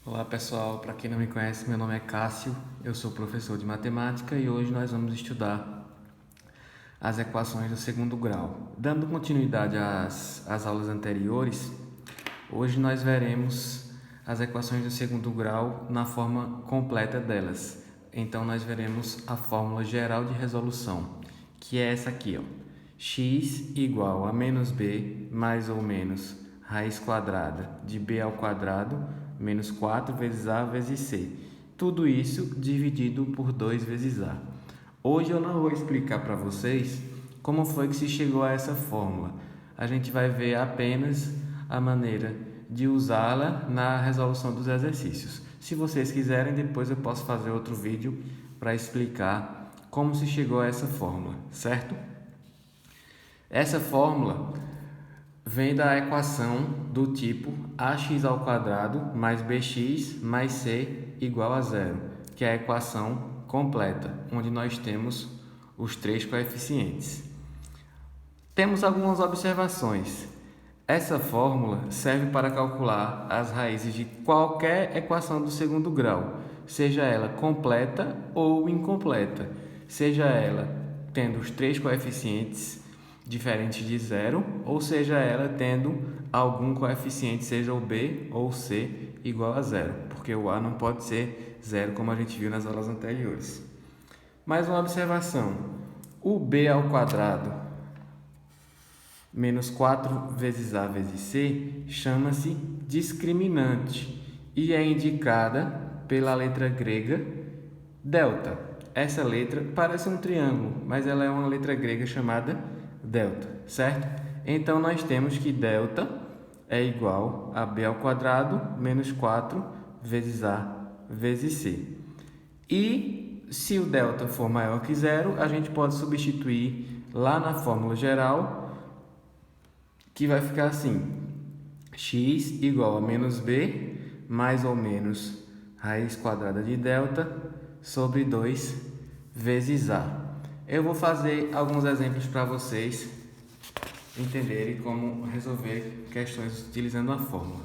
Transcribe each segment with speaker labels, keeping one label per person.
Speaker 1: Olá pessoal, para quem não me conhece, meu nome é Cássio, eu sou professor de matemática e hoje nós vamos estudar as equações do segundo grau. Dando continuidade às aulas anteriores, hoje nós veremos as equações do segundo grau na forma completa delas. Então nós veremos a fórmula geral de resolução, que é essa aqui, ó. X igual a menos b mais ou menos raiz quadrada de b ao quadrado menos 4 vezes a vezes c. Tudo isso dividido por 2 vezes a. Hoje eu não vou explicar para vocês como foi que se chegou a essa fórmula. A gente vai ver apenas a maneira de usá-la na resolução dos exercícios. Se vocês quiserem, depois eu posso fazer outro vídeo para explicar como se chegou a essa fórmula, certo? Essa fórmula vem da equação do tipo ax ao quadrado mais bx mais c igual a zero, que é a equação completa, onde nós temos os três coeficientes. Temos algumas observações. Essa fórmula serve para calcular as raízes de qualquer equação do segundo grau, seja ela completa ou incompleta, seja ela tendo os três coeficientes diferentes de zero, ou seja ela tendo algum coeficiente, seja o b ou o c, igual a zero, porque o a não pode ser zero, como a gente viu nas aulas anteriores. Mais uma observação: o b ao quadrado menos 4 vezes a vezes c chama-se discriminante e é indicada pela letra grega delta. Essa letra parece um triângulo, mas ela é uma letra grega chamada delta, certo? Então, nós temos que delta é igual a b ao quadrado menos 4 vezes a vezes c. E se o delta for maior que zero, a gente pode substituir lá na fórmula geral, que vai ficar assim: x igual a menos b mais ou menos raiz quadrada de delta sobre 2 vezes a. Eu vou fazer alguns exemplos para vocês entenderem como resolver questões utilizando a fórmula.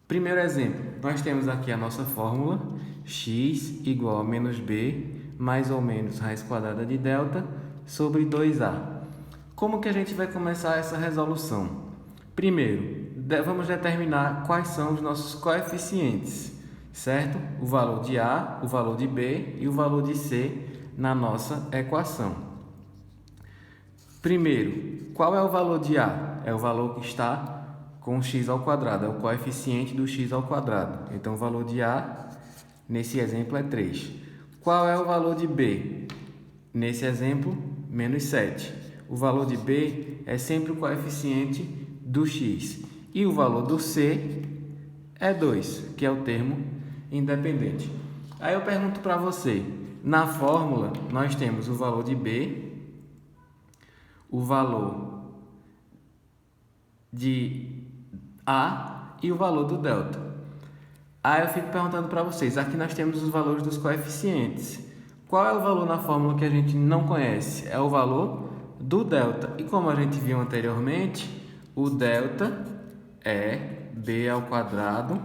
Speaker 1: Primeiro exemplo, nós temos aqui a nossa fórmula, x igual a menos b mais ou menos raiz quadrada de delta sobre 2a. Como que a gente vai começar essa resolução? Primeiro, vamos determinar quais são os nossos coeficientes, certo? O valor de a, o valor de b e o valor de c na nossa equação. Primeiro, qual é o valor de a? É o valor que está com x ao quadrado, é o coeficiente do x ao quadrado. Então, o valor de a, nesse exemplo, é 3. Qual é o valor de b? Nesse exemplo, menos 7. O valor de b é sempre o coeficiente do x. E o valor do c é 2, que é o termo independente. Aí eu pergunto para você, na fórmula, nós temos o valor de b, o valor de a e o valor do delta. Aí eu fico perguntando para vocês, aqui nós temos os valores dos coeficientes. Qual é o valor na fórmula que a gente não conhece? É o valor do delta. E como a gente viu anteriormente, o delta é b ao quadrado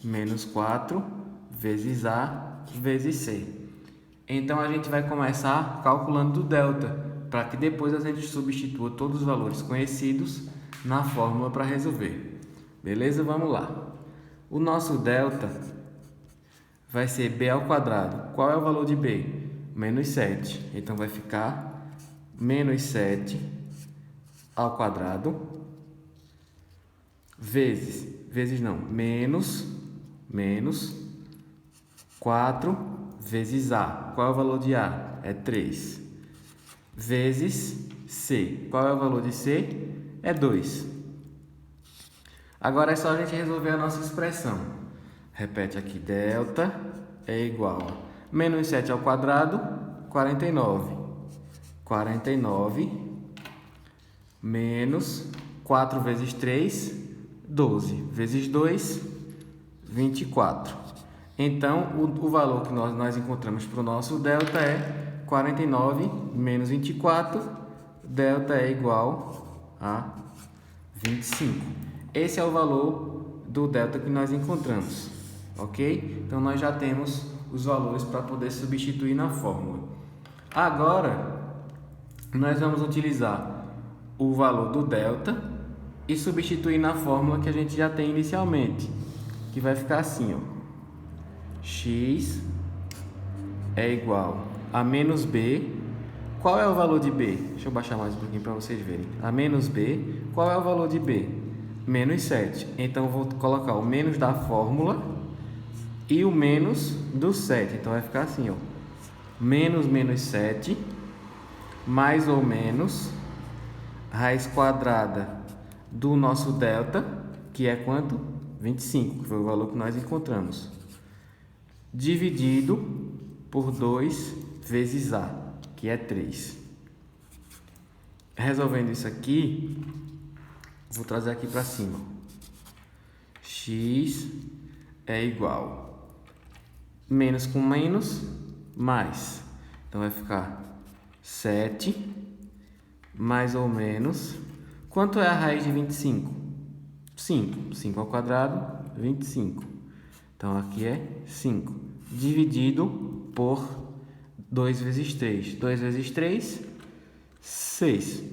Speaker 1: menos 4 vezes a vezes c. Então, a gente vai começar calculando o delta, para que depois a gente substitua todos os valores conhecidos na fórmula para resolver. Beleza? Vamos lá. O nosso delta vai ser b ao quadrado. Qual é o valor de b? Menos 7. Então, vai ficar menos 7 ao quadrado menos 4 vezes a. Qual é o valor de a? É 3. Vezes c. Qual é o valor de c? É 2. Agora é só a gente resolver a nossa expressão. Repete aqui, delta é igual a menos 7 ao quadrado, 49. 49 menos 4 vezes 3, 12. Vezes 2, 24. Então, o valor que nós encontramos para o nosso delta é 49 menos 24. Delta é igual a 25. Esse é o valor do delta que nós encontramos. ok? Então, nós já temos os valores para poder substituir na fórmula. Agora, nós vamos utilizar o valor do delta e substituir na fórmula que a gente já tem inicialmente, que vai ficar assim, ó. X é igual a menos B. Qual é o valor de B? Deixa eu baixar mais um pouquinho para vocês verem. A menos B, qual é o valor de B? Menos 7. Então, eu vou colocar o menos da fórmula e o menos do 7. Então, vai ficar assim, ó. Menos 7, mais ou menos, raiz quadrada do nosso delta, que é quanto? 25, que foi o valor que nós encontramos. Dividido por 2 vezes A, que é 3. Resolvendo isso aqui, vou trazer aqui para cima. X é igual menos com menos, mais. Então, vai ficar 7, mais ou menos. Quanto é a raiz de 25? 5. 5 ao quadrado, 25. Então, aqui é 5. Dividido por 2 vezes 3. 2 vezes 3, 6.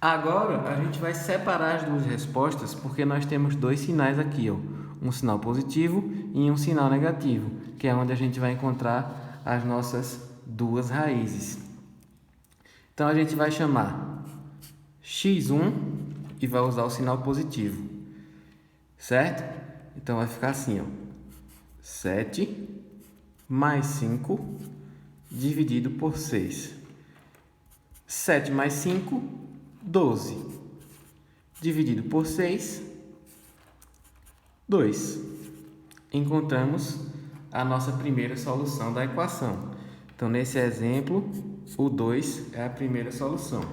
Speaker 1: Agora, a gente vai separar as duas respostas, porque nós temos dois sinais aqui, ó. Um sinal positivo e um sinal negativo, que é onde a gente vai encontrar as nossas duas raízes. Então, a gente vai chamar x1 e vai usar o sinal positivo, certo? Então, vai ficar assim, ó. 7 mais 5 dividido por 6. 7 mais 5, 12. Dividido por 6, 2. Encontramos a nossa primeira solução da equação. Então, nesse exemplo, o 2 é a primeira solução.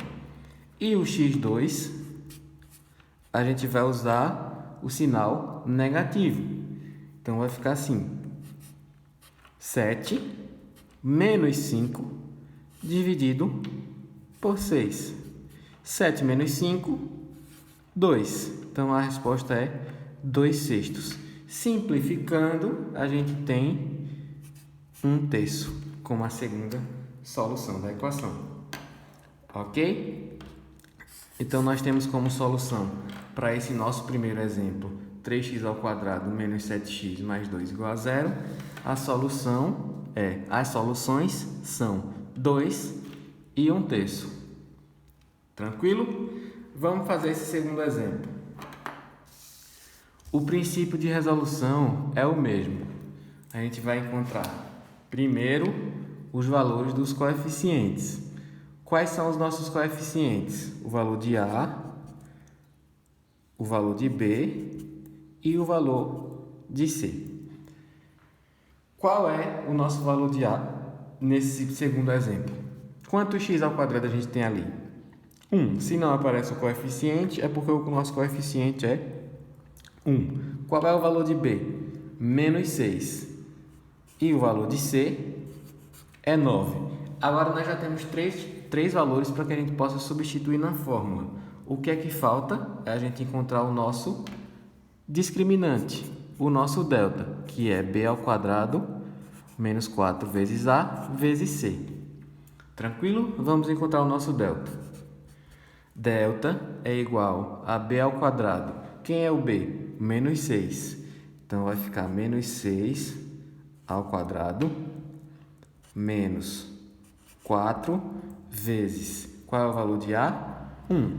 Speaker 1: E o x2, a gente vai usar o sinal negativo. Então, vai ficar assim. 7 menos 5 dividido por 6. 7 menos 5, 2. Então, a resposta é 2/6. Simplificando, a gente tem 1/3 como a segunda solução da equação. Ok? Então, nós temos como solução para esse nosso primeiro exemplo 3x ao quadrado menos 7x mais 2 igual a 0. As soluções são 2 e 1/3. Tranquilo? Vamos fazer esse segundo exemplo. O princípio de resolução é o mesmo. A gente vai encontrar primeiro os valores dos coeficientes. Quais são os nossos coeficientes? O valor de A, o valor de B e o valor de C. Qual é o nosso valor de A nesse segundo exemplo? Quanto x ao quadrado a gente tem ali? 1. Se não aparece o coeficiente, é porque o nosso coeficiente é 1. Qual é o valor de B? Menos 6. E o valor de C é 9. Agora, nós já temos três valores para que a gente possa substituir na fórmula. O que é que falta? É a gente encontrar o nosso discriminante, o nosso delta, que é B ao quadrado menos 4 vezes A vezes C. Tranquilo? Vamos encontrar o nosso delta. Delta é igual a B ao quadrado. Quem é o B? Menos 6. Então, vai ficar menos 6 ao quadrado menos 4 vezes... Qual é o valor de A? 1.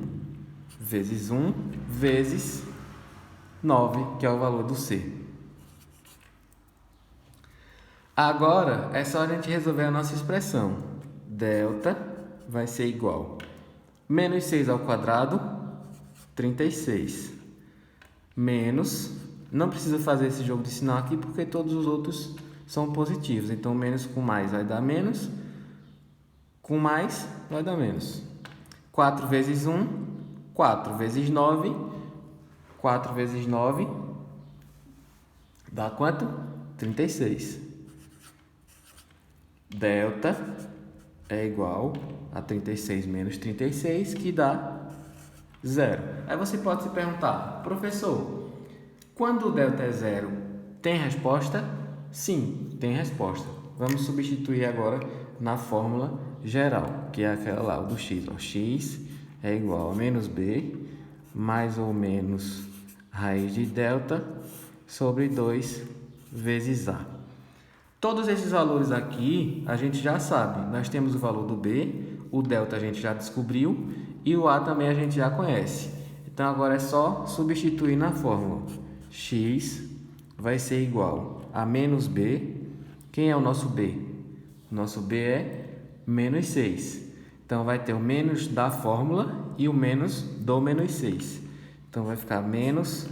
Speaker 1: Vezes 1 vezes 9, que é o valor do C. Agora, é só a gente resolver a nossa expressão. Delta vai ser igual a menos 6 ao quadrado, 36. Menos, não precisa fazer esse jogo de sinal aqui, porque todos os outros são positivos. Então, menos com mais vai dar menos, com mais vai dar menos. 4 vezes 1, 4 vezes 9, 4 vezes 9 dá quanto? 36. Delta é igual a 36 menos 36, que dá 0. Aí você pode se perguntar, professor, quando o delta é 0, Tem resposta? Sim, tem resposta. Vamos substituir agora na fórmula geral, que é aquela lá, o do x. X é igual a menos b, mais ou menos raiz de delta sobre 2 vezes a. Todos esses valores aqui a gente já sabe. Nós temos o valor do b, o delta a gente já descobriu e o a também a gente já conhece. Então agora é só substituir na fórmula. X vai ser igual a menos b. Quem é o nosso b? O nosso b é menos 6. Então vai ter o menos da fórmula e o menos do menos 6. Então vai ficar menos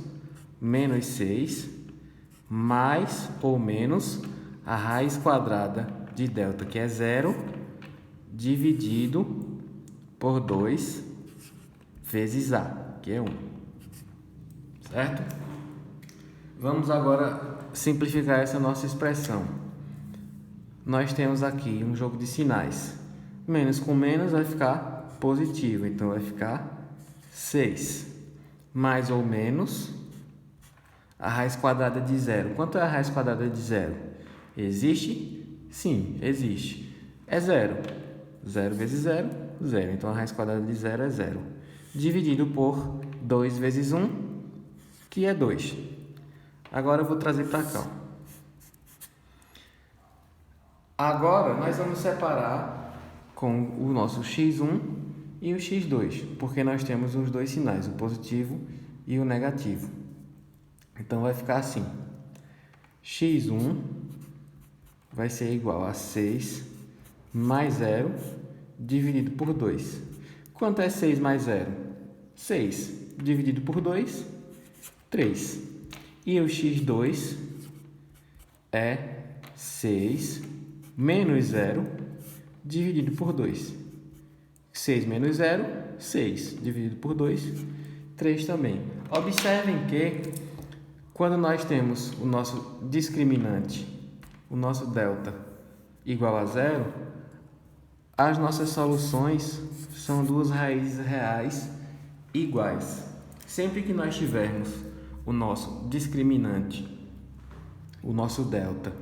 Speaker 1: 6 mais ou menos a raiz quadrada de delta, que é 0, dividido por 2 vezes a, que é 1. Certo? Vamos agora simplificar essa nossa expressão. Nós temos aqui um jogo de sinais. Menos com menos vai ficar positivo, então vai ficar 6. Mais ou menos a raiz quadrada de 0. Quanto é a raiz quadrada de 0? Existe? Sim, existe. É 0. 0 vezes 0, 0. Então, a raiz quadrada de 0 é 0. Dividido por 2 vezes 1, que é 2. Agora, eu vou trazer para cá. Agora, nós vamos separar com o nosso x1 e o x2, porque nós temos os dois sinais, o positivo e o negativo. Então, vai ficar assim. x1 vai ser igual a 6 mais 0 dividido por 2. Quanto é 6 mais 0? 6 dividido por 2, 3. E o x2 é 6 menos 0 dividido por 2. 6 menos 0, 6 dividido por 2, 3 também. Observem que quando nós temos o nosso discriminante, o nosso delta igual a 0, as nossas soluções são duas raízes reais iguais. Sempre que nós tivermos o nosso discriminante, o nosso delta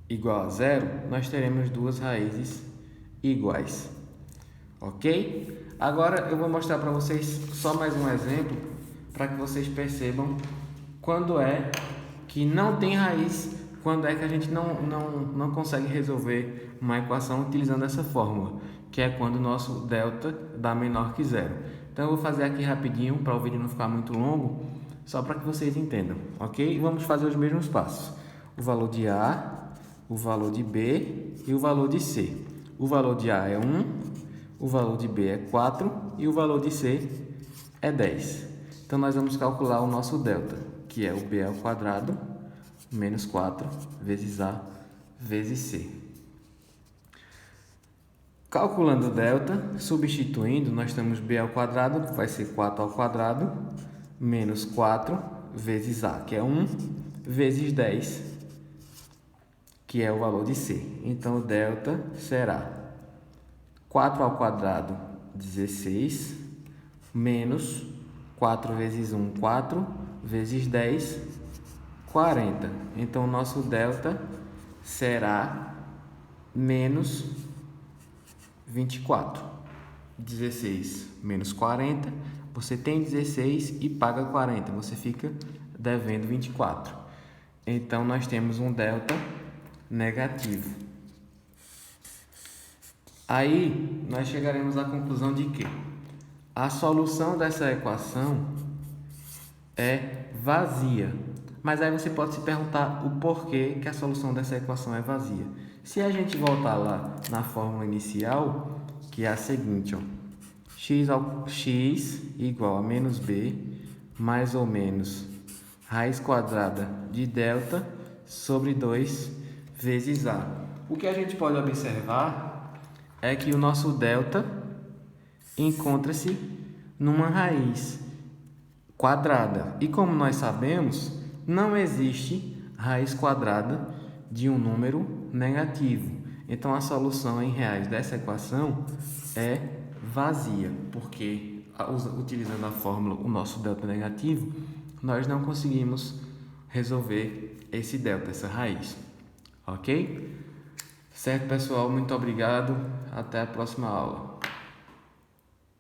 Speaker 1: igual a 0, nós teremos duas raízes iguais. Ok? Agora eu vou mostrar para vocês só mais um exemplo para que vocês percebam quando é que não tem raiz, quando é que a gente não consegue resolver uma equação utilizando essa fórmula, que é quando o nosso delta dá menor que 0. Então, eu vou fazer aqui rapidinho, para o vídeo não ficar muito longo, só para que vocês entendam, ok? Vamos fazer os mesmos passos. O valor de A, o valor de B e o valor de C. O valor de A é 1, o valor de B é 4 e o valor de C é 10. Então, nós vamos calcular o nosso delta, que é o B ao quadrado menos 4 vezes A vezes C. Calculando o delta, substituindo, nós temos B ao quadrado, que vai ser 4 ao quadrado, menos 4 vezes A, que é 1, vezes 10, que é o valor de C. Então, o delta será 4 ao quadrado, 16, menos 4 vezes 1, 4, vezes 10, 40. Então, o nosso delta será menos 24. 16 menos 40, você tem 16 e paga 40, você fica devendo 24. Então, nós temos um delta negativo. Aí, nós chegaremos à conclusão de que a solução dessa equação é vazia. Mas aí você pode se perguntar o porquê que a solução dessa equação é vazia. Se a gente voltar lá na fórmula inicial, que é a seguinte, ó, x igual a menos b, mais ou menos raiz quadrada de delta sobre 2 vezes a. O que a gente pode observar é que o nosso delta encontra-se numa raiz quadrada. E como nós sabemos, não existe raiz quadrada de um número negativo. Então, a solução em reais dessa equação é vazia, porque utilizando a fórmula o nosso delta negativo, nós não conseguimos resolver esse delta, essa raiz. Ok? Certo, pessoal? Muito obrigado. Até a próxima aula.